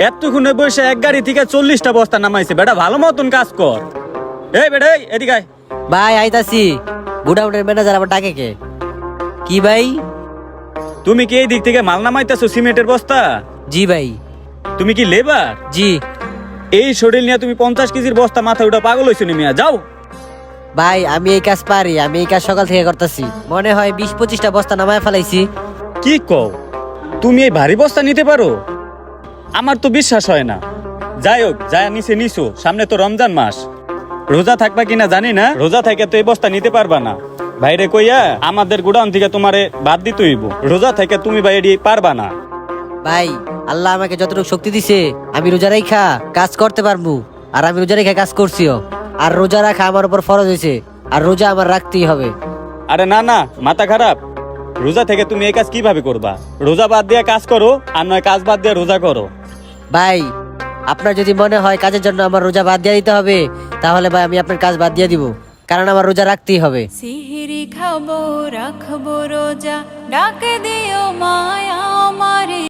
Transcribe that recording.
এতক্ষণে বসে এক গাড়ি থেকে 40টা বস্তা নামাইছে। বেটা ভালো মতন কাজ কর। এই বেটা এই এদিকে আয়। ভাই আইতাছি। গুডাউনের ম্যানেজার আবার ডাকে কে? কি ভাই? তুমি কি এই দিক থেকে মাল নামাইতেছো সিমেন্টের বস্তা? জি ভাই। তুমি কি লেবার? জি এই শরীর নিয়ে তুমি 50 কেজির বস্তা মাথা উঠা পাগল হইছো নি মিয়া? যাও। ভাই, আমি এই কাজ পারি। আমি এই কাজ সকাল থেকে করতেছি। মনে হয় 20-25টা বস্তা নামায় ফেলাইছি। কি কও? তুমি এই ভারী বস্তা নিতে পারো? আমার তো বিশ্বাস হয় না। যাই হোক, যায় নিচে নিছো, সামনে তো রমজান মাস। রোজা থাকবা কিনা জানি না, রোজা থেকে তো এই বস্তা নিতে পারবা না। ভাইরে কইয়া আমাদের গোডাউন থেকে তোমারে বাদ দিতে হইব। রোজা থেকে তুমি বাইরে পারবা না। ভাই, আল্লাহ আমাকে যতটুকু শক্তি দিছে আমি রোজা রাখা কাজ করতে পারবো। আর আমি রোজা রেখা কাজ করছিও। আর রোজা রাখা আমার উপর ফরজ হয়েছে। আর রোজা আমার রাখতেই হবে। আরে না না, মাথা খারাপ। রোজা থেকে তুমি এই কাজ কিভাবে করবা? রোজা বাদ দিয়ে কাজ করো, আর নয় কাজ বাদ দিয়ে রোজা করো। ভাই, আপনার যদি মনে হয় কাজের জন্য আমার রোজা বাদ দিয়ে দিতে হবে, তাহলে ভাই আমি আপনার কাজ বাদ দিয়ে দিব। কারণ আমার রোজা রাখতেই হবে। সিহরি খাবো রাখবো রোজা, ডাক দিও মায়া আমারে।